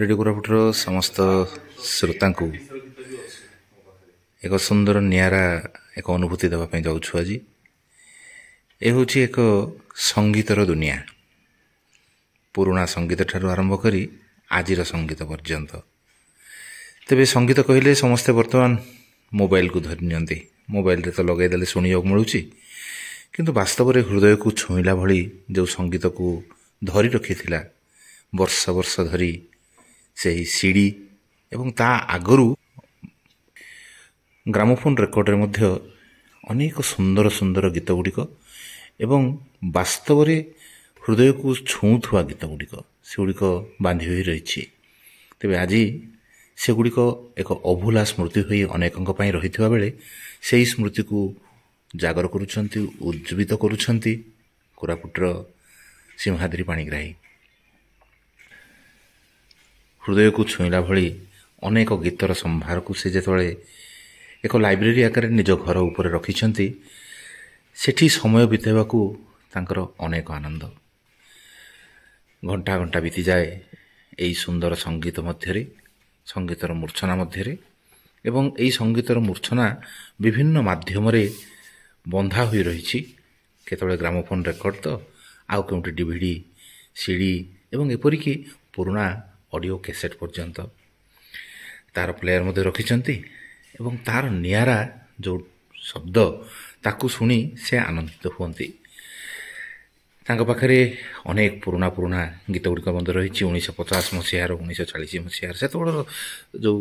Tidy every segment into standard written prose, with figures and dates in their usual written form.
Radio କୋରାପୁଟର ସମସ୍ତ ଶ୍ରୋତାଙ୍କୁ ଏକ ସୁନ୍ଦର ନିଆରା ଏକ ଅନୁଭୂତି ଦେବା ପାଇଁ ଯାଉଛୁ ଆଜି। ଏ ହେଉଛି ଏକ ସଙ୍ଗୀତର ଦୁନିଆ, ପୁରୁଣା ସଙ୍ଗୀତ ଠାରୁ ଆରମ୍ଭ କରି ଆଜିର ସଙ୍ଗୀତ ପର୍ଯ୍ୟନ୍ତ। ତେବେ ସଙ୍ଗୀତ କହିଲେ ସମସ୍ତେ ବର୍ତ୍ତମାନ ମୋବାଇଲକୁ ଧରି ନିଅନ୍ତି। ମୋବାଇଲରେ ତ ଲଗାଇଦେଲେ ଶୁଣିବାକୁ ମିଳୁଛି, କିନ୍ତୁ ବାସ୍ତବରେ ହୃଦୟକୁ ଛୁଇଁଲା ଭଳି ଯେଉଁ ସଙ୍ଗୀତକୁ ଧରି ରଖିଥିଲା ବର୍ଷ ବର୍ଷ ଧରି ସେହି ସିଡ଼ି ଏବଂ ତା ଆଗରୁ ଗ୍ରାମୋଫୋନ୍ ରେକର୍ଡ଼ରେ ମଧ୍ୟ ଅନେକ ସୁନ୍ଦର ସୁନ୍ଦର ଗୀତ ଗୁଡ଼ିକ ଏବଂ ବାସ୍ତବରେ ହୃଦୟକୁ ଛୁଉଁଥିବା ଗୀତ ଗୁଡ଼ିକ ସେଗୁଡ଼ିକ ବାନ୍ଧି ହୋଇ ରହିଛି। ତେବେ ଆଜି ସେଗୁଡ଼ିକ ଏକ ଅଭୁଲା ସ୍ମୃତି ହୋଇ ଅନେକଙ୍କ ପାଇଁ ରହିଥିବା ବେଳେ ସେହି ସ୍ମୃତିକୁ ଜାଗର କରୁଛନ୍ତି, ଉଜ୍ଜୀବିତ କରୁଛନ୍ତି କୋରାପୁଟର ସିଂହାଦ୍ରି ପାଣିଗ୍ରାହୀ। ହୃଦୟକୁ ଛୁଇଁଲା ଭଳି ଅନେକ ଗୀତର ସମ୍ଭାରକୁ ସେ ଯେତେବେଳେ ଏକ ଲାଇବ୍ରେରୀ ଆକାରରେ ନିଜ ଘର ଉପରେ ରଖିଛନ୍ତି, ସେଠି ସମୟ ବିତାଇବାକୁ ତାଙ୍କର ଅନେକ ଆନନ୍ଦ। ଘଣ୍ଟା ଘଣ୍ଟା ବିତିଯାଏ ଏହି ସୁନ୍ଦର ସଙ୍ଗୀତ ମଧ୍ୟରେ, ସଙ୍ଗୀତର ମୂର୍ଚ୍ଛନା ମଧ୍ୟରେ, ଏବଂ ଏହି ସଙ୍ଗୀତର ମୂର୍ଚ୍ଛନା ବିଭିନ୍ନ ମାଧ୍ୟମରେ ବନ୍ଧା ହୋଇ ରହିଛି। କେତେବେଳେ ଗ୍ରାମୋଫୋନ୍ ରେକର୍ଡ଼ ତ, ଆଉ କେଉଁଠି DVD, CD ଏବଂ ଏପରିକି ପୁରୁଣା ଅଡ଼ିଓ କ୍ୟାସେଟ୍ ପର୍ଯ୍ୟନ୍ତ ତା'ର ପ୍ଲେୟାର ମଧ୍ୟ ରଖିଛନ୍ତି ଏବଂ ତା'ର ନିଆରା ଯେଉଁ ଶବ୍ଦ ତାକୁ ଶୁଣି ସେ ଆନନ୍ଦିତ ହୁଅନ୍ତି। ତାଙ୍କ ପାଖରେ ଅନେକ ପୁରୁଣା ଗୀତ ଗୁଡ଼ିକ ମଧ୍ୟ ରହିଛି। 1950 ମସିହାର, 1940 ମସିହାର ସେତେବେଳର ଯେଉଁ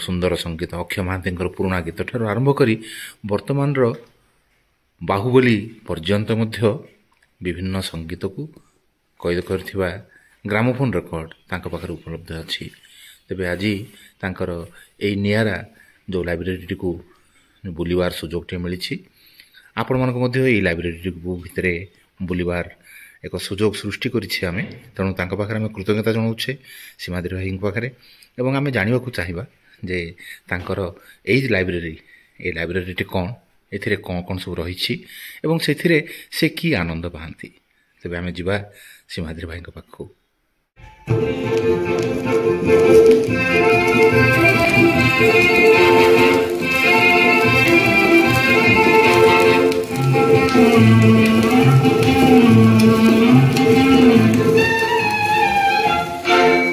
ସୁନ୍ଦର ସଙ୍ଗୀତ, ଅକ୍ଷୟ ମହାନ୍ତିଙ୍କର ପୁରୁଣା ଗୀତ ଠାରୁ ଆରମ୍ଭ କରି ବର୍ତ୍ତମାନର ବାହୁବଲି ପର୍ଯ୍ୟନ୍ତ ମଧ୍ୟ ବିଭିନ୍ନ ସଙ୍ଗୀତକୁ କଏଦ କରିଥିବା ଗ୍ରାମୋଫୋନ୍ ରେକର୍ଡ଼ ତାଙ୍କ ପାଖରେ ଉପଲବ୍ଧ ଅଛି। ତେବେ ଆଜି ତାଙ୍କର ଏଇ ନିଆରା ଯେଉଁ ଲାଇବ୍ରେରୀଟିକୁ ବୁଲିବାର ସୁଯୋଗଟିଏ ମିଳିଛି, ଆପଣମାନଙ୍କୁ ମଧ୍ୟ ଏଇ ଲାଇବ୍ରେରୀଟିକୁ ଭିତରେ ବୁଲିବାର ଏକ ସୁଯୋଗ ସୃଷ୍ଟି କରିଛି ଆମେ। ତେଣୁ ତାଙ୍କ ପାଖରେ ଆମେ କୃତଜ୍ଞତା ଜଣାଉଛେ, ସୀମାଦ୍ରି ଭାଇଙ୍କ ପାଖରେ, ଏବଂ ଆମେ ଜାଣିବାକୁ ଚାହିଁବା ଯେ ତାଙ୍କର ଏଇ ଲାଇବ୍ରେରୀଟି କ'ଣ, ଏଥିରେ କ'ଣ କ'ଣ ସବୁ ରହିଛି ଏବଂ ସେଥିରେ ସେ କି ଆନନ୍ଦ ପାଆନ୍ତି। ତେବେ ଆମେ ଯିବା ସୀମାଦ୍ରି ଭାଇଙ୍କ ପାଖକୁ।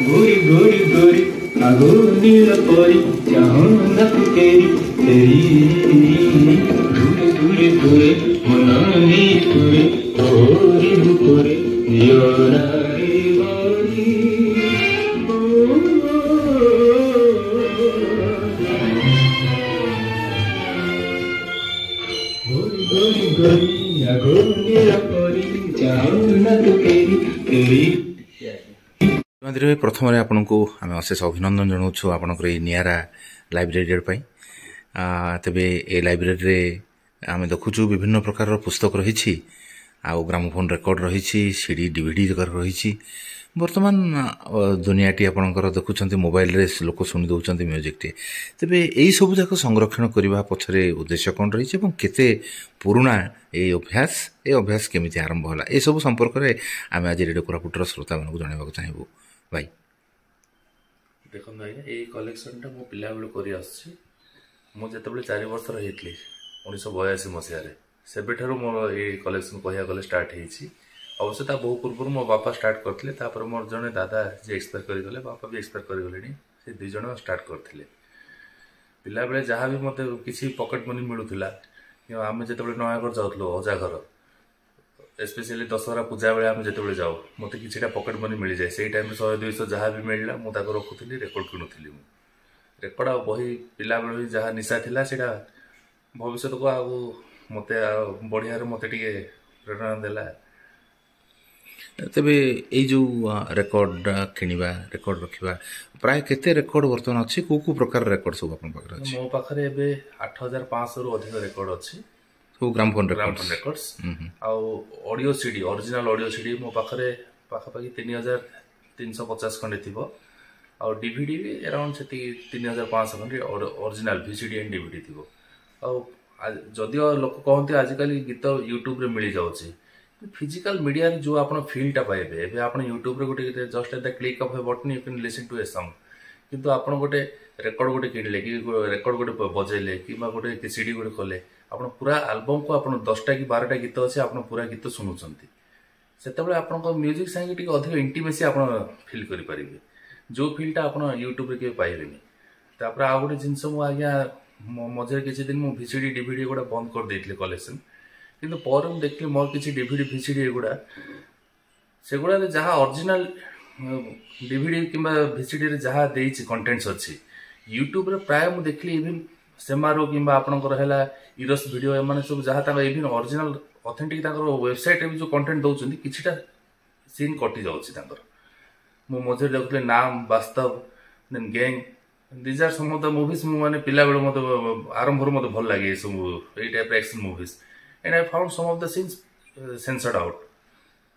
गोरी गोरी गोरी आगो नील परी चाहूं न तेरी तेरी दूरे दूरे दूरे मनानी तुरे ओरी बुकोरे योरा ପ୍ରଥମରେ ଆପଣଙ୍କୁ ଆମେ ଅଶେଷ ଅଭିନନ୍ଦନ ଜଣାଉଛୁ ଆପଣଙ୍କର ଏଇ ନିଆରା ଲାଇବ୍ରେରୀ ପାଇଁ। ତେବେ ଏ ଲାଇବ୍ରେରୀରେ ଆମେ ଦେଖୁଛୁ ବିଭିନ୍ନ ପ୍ରକାରର ପୁସ୍ତକ ରହିଛି, ଆଉ ଗ୍ରାମୋଫୋନ୍ ରେକର୍ଡ଼ ରହିଛି, CD DVD ରହିଛି। ବର୍ତ୍ତମାନ ଦୁନିଆଟି ଆପଣଙ୍କର ଦେଖୁଛନ୍ତି ମୋବାଇଲରେ ଲୋକ ଶୁଣି ଦେଉଛନ୍ତି ମ୍ୟୁଜିକଟି। ତେବେ ଏଇସବୁ ଯାକ ସଂରକ୍ଷଣ କରିବା ପଛରେ ଉଦ୍ଦେଶ୍ୟ କ'ଣ ରହିଛି ଏବଂ କେତେ ପୁରୁଣା ଏ ଅଭ୍ୟାସ କେମିତି ଆରମ୍ଭ ହେଲା, ଏସବୁ ସମ୍ପର୍କରେ ଆମେ ଆଜି ରେଡ଼ିଓ କୋରାପୁଟର ଶ୍ରୋତାମାନଙ୍କୁ ଜଣାଇବାକୁ ଚାହିଁବୁ। ଭାଇ ଦେଖନ୍ତୁ ଆଜ୍ଞା, ଏଇ କଲେକ୍ସନଟା ମୁଁ ପିଲାବେଳୁ କରି ଆସୁଛି। ମୁଁ ଯେତେବେଳେ 4 ବର୍ଷର ହେଇଥିଲି 1982 ମସିହାରେ, ସେବେଠାରୁ ମୋର ଏଇ କଲେକ୍ସନ କହିବାକୁ ଗଲେ ଷ୍ଟାର୍ଟ ହେଇଛି। ଅବଶ୍ୟ ତା ବହୁ ପୂର୍ବରୁ ମୋ ବାପା ଷ୍ଟାର୍ଟ କରିଥିଲେ, ତାପରେ ମୋର ଜଣେ ଦାଦା ଯିଏ ଏକ୍ସପାୟାର କରିଗଲେ, ବାପା ବି ଏକ୍ସପାୟାର କରିଗଲେଣି, ସେ 2 ଜଣ ଷ୍ଟାର୍ଟ କରିଥିଲେ। ପିଲାବେଳେ ଯାହା ବି ମୋତେ କିଛି ପକେଟ୍ ମନି ମିଳୁଥିଲା, ଆମେ ଯେତେବେଳେ ନୟାଗଡ଼ ଯାଉଥିଲୁ ଅଜା ଘର, ଏସ୍ପେସିଆଲି ଦଶହରା ପୂଜା ବେଳେ ଆମେ ଯେତେବେଳେ ଯାଉ, ମୋତେ କିଛିଟା ପକେଟ୍ ମନି ମିଳିଯାଏ। ସେଇ ଟାଇମ୍ରେ 100-200 ଯାହା ବି ମିଳିଲା ମୁଁ ତାକୁ ରଖୁଥିଲି, ରେକର୍ଡ଼ କିଣୁଥିଲି। ମୁଁ ରେକର୍ଡ଼ ଆଉ ବହି ପିଲାବେଳୁ ହିଁ ଯାହା ନିଶା ଥିଲା, ସେଇଟା ଭବିଷ୍ୟତକୁ ଆଉ ମୋତେ ବଢ଼ିଆରେ ମୋତେ ଟିକେ ପ୍ରେରଣା ଦେଲା। ତେବେ ଏଇ ଯେଉଁ ରେକର୍ଡ଼ କିଣିବା, ରେକର୍ଡ଼ ରଖିବା, ପ୍ରାୟ କେତେ ରେକର୍ଡ଼ ବର୍ତ୍ତମାନ ଅଛି? କେଉଁ ପ୍ରକାର ରେକର୍ଡ଼ ସବୁ ଆପଣଙ୍କ ପାଖରେ ଅଛି? ମୋ ପାଖରେ ଏବେ 8500ରୁ ଅଧିକ ରେକର୍ଡ଼ ଅଛି, ସବୁ ଗ୍ରାମୋଫୋନ୍ ରେକର୍ଡସ୍। ଆଉ audio CD, original audio CD ମୋ ପାଖରେ ପାଖାପାଖି 3350 ଖଣ୍ଡେ ଥିବ। ଆଉ DVD ବି ଆରାଉଣ୍ଡ ସେତିକି 3500 ଖଣ୍ଡେ ଅରିଜିନାଲ VCD ଆଣ୍ଡ DVD ଥିବ। ଆଉ ଯଦିଓ ଲୋକ କହନ୍ତି ଆଜିକାଲି ଗୀତ ୟୁଟ୍ୟୁବରେ ମିଳିଯାଉଛି, फिजिकल मीडिया जो आप फिल्टा पाइबे एबे आप यूट्यूब रे गोटे just at the click of a button you can listen to a song किंतु आप गोटे रेकर्ड गोटे किणले कि रेकर्ड गोटे बजेले कि गोटे सीडी गोटे कले आप पूरा आल्बम को आप 10टा कि 12टा गीत अच्छे आप पूरा गीत शुणुंट से आप म्यूजिक संगे अधिक इंटीमेसी आप फिल करेंगे जो फिल्टा आप यूट्यूब रे पाइबे तापर आ गोटे जिनस आज्ञा मझे किसी दिन मुझे भिसीडी डीवीडी गुड़ा बंद कर देती कलेक्शन किंतु पर देखली मोर किसी डीवीडी भिसीडी एगुड़ा से गुड़ा जहाँ ओरिजिनल डीवीडी कि भिसीडी जहाँ देती कंटेंट्स अच्छी यूट्यूब रे प्राय मुझे देखली इवन सेमारो कि आपंकर है इरस वीडियो एम सब जहाँ इवन ओरिजिनल ऑथेंटिक वेबसाइट जो कंटेंट दौरान किछिटा सीन कटि जाऊँगी मु मझे देखुली नाम Vaastav then gang these are some of the movies मुझे पिला बेले मत आरंभ मत भल लगे सब यही type action movies and I found some of the scenes censored out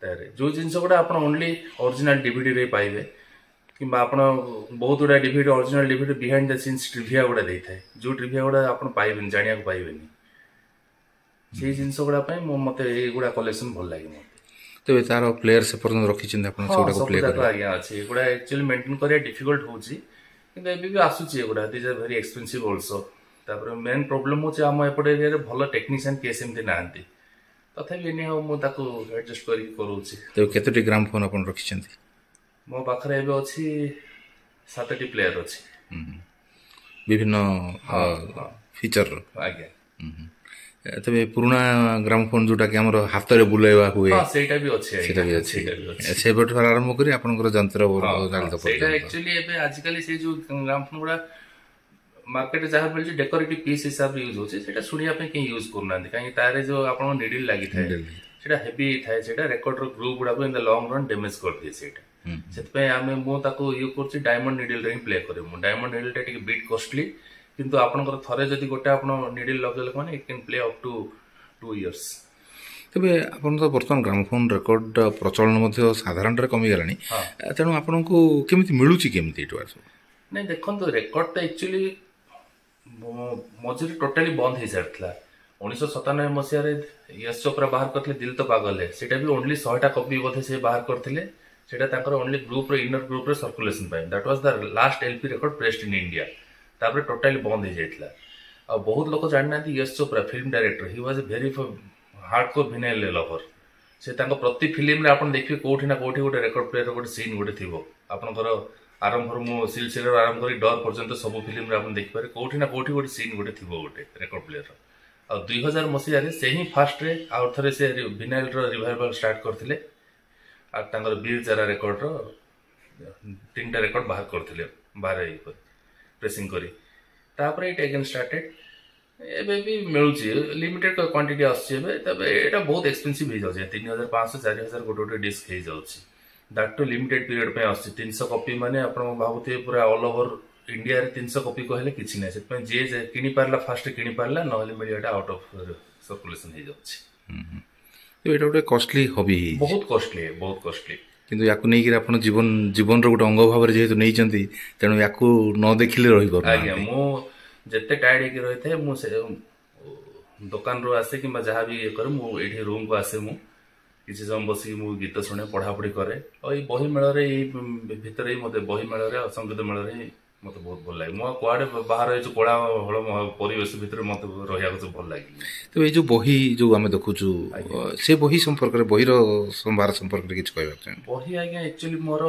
तारे जो जिनस गुड़ा आप ओनली ओरिजिनल डीवीडी रे पाइबे कि बहुत गुड़ा DVD original DVD behind the scenes trivia गुड़ा देता है जो ट्रिविया गुड़ा आप पाइबेनि जानिया को पाइबेनि से जिनस गुड़ा मत एगुड़ा कलेक्शन भल लगे मत तेज तार प्लेयर से पर्यटन रखी आज्ञा अच्छे एगुड़ा एक्चुअली मेंटेन करिया डिफिकल्ट होची किंतु एबी भी आसुची एगुड़ा these are very expensive also तापर मेन प्रॉब्लम होची आम एपट एरिया भल टेक्नीशियन केस एमती नांती तथापि एनी हाउ मु ताको एडजस्ट करी करूची तो केतोटी ग्रामफोन अपन रखिछंती मो पाखरे एबे अछि 7टी प्लेयर अछि विभिन्न फीचर आज्ञा तबे पुराना ग्रामफोन जोटा कि हमर हाथ रे बुलाइबा हुए हां सेटा भी अछि सेटा भी अछि से बेट आरंभ करी आपनकर यंत्र जालत पर सेटा एक्चुअली एबे आजकल से जो ग्रामफोन गुडा मार्केट जहाँ मिलছে डेकोरेटिव पीस हिसाब यूज होचे सेटा सुनिया पे के यूज करना काई तारे जो आपन नीडल लागि थाए सेटा हेवी थाए सेटा रेकॉर्ड रो ग्रुप गुडा को in the long run damage कर दिए सेटा सेतपे आमे मो ताको यूज करछि डायमंड नीडल रे प्ले करे मो डायमंड नीडल टा टिके बीट कॉस्टली किंतु आपनकर थरे जदी गोटे आपन नीडल लगेल माने it can play up to 2 years तबे आपन तो बर्तन ग्रामफोन रेकॉर्ड प्रचलन मध्ये साधारण रे कमी गलानी तेनु आपन को केमिति मिलुची केमिति एटवा नै देखन तो रेकॉर्ड ता एक्चुअली मझे टोटाली बंद हो सारी 1997 मसीह यश चोपड़ा बाहर करते दिल तो पागल है सेटा भी ओनली 100टा कॉपी बोधे से बाहर करते सेटा ओनली ग्रुप इनर ग्रुप रे circulation that was the last LP record pressed in India तापर टोटाली बंद हो जाइतला आ बहुत लोग जानना Yash Chopra film director he was very hardcore vinyl lover से प्रति फिल्म रे आपन देखिए कोठी ना कोठी गोटे रेकॉर्ड प्लेयर गोटे सीन गोटे थिबो आपनकर आरंभ मु सिलसिलर आरंभ करी डर पर्यंत सब फिल्म रे आपन देखि पारे कोठी ना कोठी गोटे सीन गोटे थिबो गोटे रेकॉर्ड प्लेयर आ 2000 मसीह रे से ही फास्ट रे आ थरे से विनाइल रो रिवाइवल स्टार्ट करथिले आ तांगर बीर जरा रेकॉर्ड रो 3टा रेकॉर्ड बाहर करथिले 12 प्रेसिंग करी तापर इट अगेन स्टार्टेड एबे भी मिलुची लिमिटेड क्वांटिटी आछे एबे तबे एटा बहुत एक्सपेंसिव हो जाय 3500 4000 गोटे डिस्क हो जाउची दैट टू लिमिटेड पीरियड पे आछे 300 कॉपी माने आपण भाबुते पूरा ऑल ओवर इंडिया रे 300 कॉपी कहले किछि नै सेत पे जे किनि पारला फास्ट किनि पारला नहले मीडियाटा आउट ऑफ सर्कुलेशन हो जाउची तो एटा गोटे कॉस्टली हॉबी बहुत कॉस्टली किंतु याकु नै कि आपण जीवन रो गोटे अंग भाव रे जेतु नै चंती तेनु याकु न देखिले रहि कर आज्ञा मो जते टाइड के रहिथे मु से दुकान रो आसे कि जहाँ भी करे मु एठी रूम को आसे मु किसी समय बसी मु गीत शुणे पढ़ापढ़ी करे और ये बही मेल रे भितर ही मते बही मेल रे संगीत मेल रे मते बहुत भल लागे मो कुआडे बाहर जो कोड़ा हळ परिवेश भितर मते रहिया को भल लागे तो ये जो बही जो आमे देखुछु से बही संपर्क रे बही रो संभार संपर्क रे किछ कहबा चाहे बही आज्ञा एक्चुअली मोर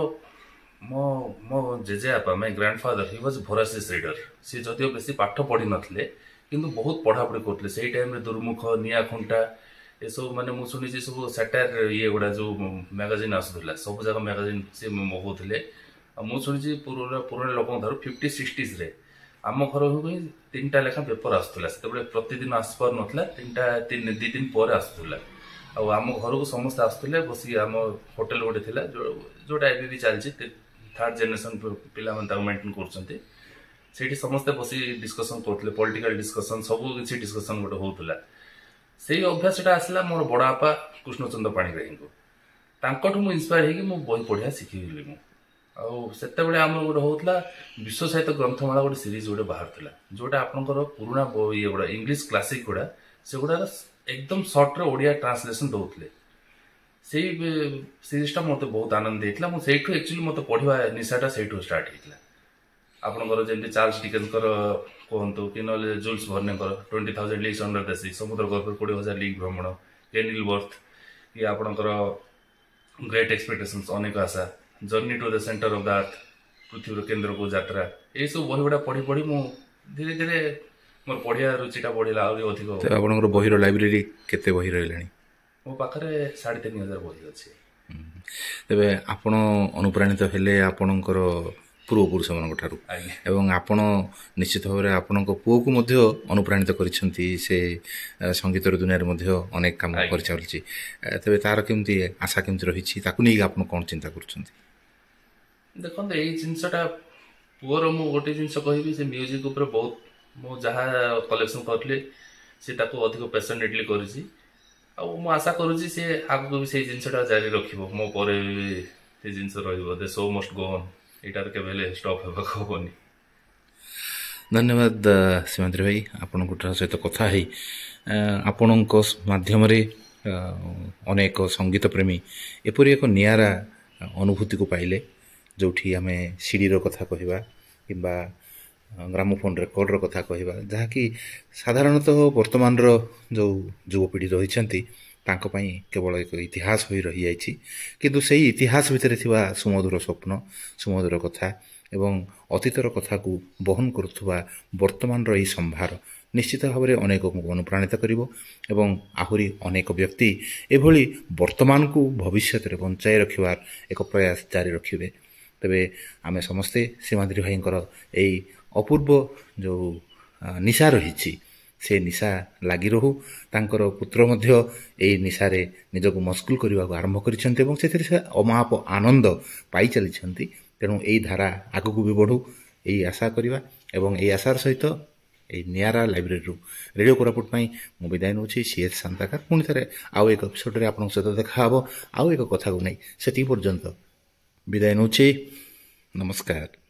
मो मो जेजे आपा my grandfather he was voracious reader से जदियो बेसी पाठ पढ़ी नथले किंतु बहुत पढ़ापढ़ी करथले सेही टाइम रे दुर्मुख निया खुंटा ए सब माने मु सुनि सब सैटायर ये गुडा जो मैगजीन आसुला सब जगह मैगजीन से मगोथले मु सुनि पुराना लोक धर 50 60s रे आम घर ही 3टा लेखा पेपर आसुला से प्रतिदिन आस पर नथला 2 दिन पर आसुला आ आम घर को समस्त आसुले बसी आम होटल गोटे थिला जोटा एबी भी चलछि 3rd जनरेशन पिला मन मेंटेन करछन्ते सेठी समस्त बसी डिस्कशन करथले पॉलिटिकल डिस्कशन सब किछि डिस्कशन गोटे होतला सेही अभ्यासटा आसला मोर बड़ा आपा कृष्णचंद्र पाणिग्राही को तांकठु मु इंस्पायर हेकि मु बही पढ़िया सिखिली मु आ सेते बेले आम गोटे होतला विश्व साहित्य ग्रंथमाला गोटे सीरीज गोटे बाहर थिला जोटा आपनकर पुराना ये गोटा इंग्लिश क्लासिक गोटा से गोटा एकदम शॉर्ट रे ओडिया ट्रांसलेशन दउतले ସେଇ ସିରିଜଟା ମୋତେ ବହୁତ ଆନନ୍ଦ ଦେଇଥିଲା। ମୁଁ ସେଇଠୁ ଆକ୍ଚୁଆଲି ମୋତେ ପଢ଼ିବା ନିଶାଟା ସେଇଠୁ ଷ୍ଟାର୍ଟ ହେଇଥିଲା। ଆପଣଙ୍କର ଯେମିତି ଚାର୍ଲସ ଡିକେନ୍ସଙ୍କର କୁହନ୍ତୁ କି ନହେଲେ ଜୁଲ୍ସ ଭର୍ନେଙ୍କର 20,000 ଲିଗ୍ସ ଅଣ୍ଡର ଦ ସି, ସମୁଦ୍ର ଗର୍ଭରେ 20,000 ଲିଗ୍ ଭ୍ରମଣ, କେନିଲ୍ ବର୍ଥ, କି ଆପଣଙ୍କର ଗ୍ରେଟ୍ ଏକ୍ସପେକ୍ଟେସନ୍ସ, ଅନେକ ଆଶା, journey to the centre of the earth, ପୃଥିବୀର କେନ୍ଦ୍ରକୁ ଯାତ୍ରା, ଏଇସବୁ ବହି ଗୁଡ଼ା ପଢ଼ି ପଢ଼ି ମୁଁ ଧୀରେ ଧୀରେ ମୋର ପଢ଼ିବା ରୁଚିଟା ବଢ଼ିଲା ଆହୁରି ଅଧିକ। ଆପଣଙ୍କର ବହିର ଲାଇବ୍ରେରୀ କେତେ ବହି ରହିଲାଣି? ମୋ ପାଖରେ 3,500 ବହି ଅଛି। ତେବେ ଆପଣ ଅନୁପ୍ରାଣିତ ହେଲେ ଆପଣଙ୍କର ପୂର୍ବପୁରୁଷମାନଙ୍କ ଠାରୁ, ଆଜ୍ଞା। ଏବଂ ଆପଣ ନିଶ୍ଚିତ ଭାବରେ ଆପଣଙ୍କ ପୁଅକୁ ମଧ୍ୟ ଅନୁପ୍ରାଣିତ କରିଛନ୍ତି। ସେ ସଙ୍ଗୀତର ଦୁନିଆରେ ମଧ୍ୟ ଅନେକ କାମ କରିଚାଲିଛି। ତେବେ ତାର କେମିତି ଆଶା କେମିତି ରହିଛି, ତାକୁ ନେଇକି ଆପଣ କ'ଣ ଚିନ୍ତା କରୁଛନ୍ତି? ଦେଖନ୍ତୁ, ଏଇ ଜିନିଷଟା ପୁଅର ମୁଁ ଗୋଟେ ଜିନିଷ କହିବି, ସେ ମ୍ୟୁଜିକ୍ ଉପରେ ବହୁତ, ମୁଁ ଯାହା କଲେକ୍ସନ୍ କରିଲି ସେ ତାକୁ ଅଧିକ ପେସେଣ୍ଟଲି କରିଛି। ଆଉ ମୁଁ ଆଶା କରୁଛି ସେ ଆଗକୁ ବି ସେଇ ଜିନିଷଟା ଜାରି ରଖିବ। ମୋ ପରେ ବି ସେ ଜିନିଷ ରହିବ, ଦେ ସୋ ମଷ୍ଟ ଗୋ ଅନ୍, ଏଇଟାରେ କେବେ ହେଲେ ଷ୍ଟପ୍ ହେବାକୁ ହବନି। ଧନ୍ୟବାଦ ସୀମାଦ୍ରି ଭାଇ, ଆପଣଙ୍କ ସହିତ କଥା ହେଇ ଆପଣଙ୍କ ମାଧ୍ୟମରେ ଅନେକ ସଙ୍ଗୀତ ପ୍ରେମୀ ଏପରି ଏକ ନିଆରା ଅନୁଭୂତିକୁ ପାଇଲେ, ଯେଉଁଠି ଆମେ ସିଡ଼ିର କଥା କହିବା କିମ୍ବା ଗ୍ରାମୋଫୋନ୍ ରେକର୍ଡ଼ର କଥା କହିବା, ଯାହାକି ସାଧାରଣତଃ ବର୍ତ୍ତମାନର ଯେଉଁ ଯୁବପିଢ଼ି ରହିଛନ୍ତି ତାଙ୍କ ପାଇଁ କେବଳ ଏକ ଇତିହାସ ହୋଇ ରହିଯାଇଛି। କିନ୍ତୁ ସେହି ଇତିହାସ ଭିତରେ ଥିବା ସୁମଧୁର ସ୍ୱପ୍ନ, ସୁମଧୁର କଥା ଏବଂ ଅତୀତର କଥାକୁ ବହନ କରୁଥିବା ବର୍ତ୍ତମାନର ଏହି ସମ୍ଭାର ନିଶ୍ଚିତ ଭାବରେ ଅନେକଙ୍କୁ ଅନୁପ୍ରାଣିତ କରିବ ଏବଂ ଆହୁରି ଅନେକ ବ୍ୟକ୍ତି ଏଭଳି ବର୍ତ୍ତମାନକୁ ଭବିଷ୍ୟତରେ ବଞ୍ଚାଇ ରଖିବାର ଏକ ପ୍ରୟାସ ଜାରି ରଖିବେ। ତେବେ ଆମେ ସମସ୍ତେ ସୀମାଦ୍ରି ଭାଇଙ୍କର ଏହି ଅପୂର୍ବ ଯେଉଁ ନିଶା ରହିଛି ସେ ନିଶା ଲାଗି ରହୁ। ତାଙ୍କର ପୁତ୍ର ମଧ୍ୟ ଏହି ନିଶାରେ ନିଜକୁ ମସଗୁଲ କରିବାକୁ ଆରମ୍ଭ କରିଛନ୍ତି ଏବଂ ସେଥିରେ ସେ ଅମାପ ଆନନ୍ଦ ପାଇଚାଲିଛନ୍ତି। ତେଣୁ ଏହି ଧାରା ଆଗକୁ ବି ବଢ଼ୁ, ଏହି ଆଶା କରିବା ଏବଂ ଏହି ଆଶାର ସହିତ ଏହି ନିଆରା ଲାଇବ୍ରେରୀରୁ ରେଡ଼ିଓ କୋରାପୁଟ ପାଇଁ ମୁଁ ବିଦାୟ ନେଉଛି। ସିଏଚ୍ ଶାନ୍ତାକାର। ପୁଣି ଥରେ ଆଉ ଏକ ଏପିସୋଡ଼ରେ ଆପଣଙ୍କ ସହିତ ଦେଖା ହେବ ଆଉ ଏକ କଥାକୁ ନେଇ। ସେତିକି ପର୍ଯ୍ୟନ୍ତ ବିଦାୟ ନେଉଛି। ନମସ୍କାର।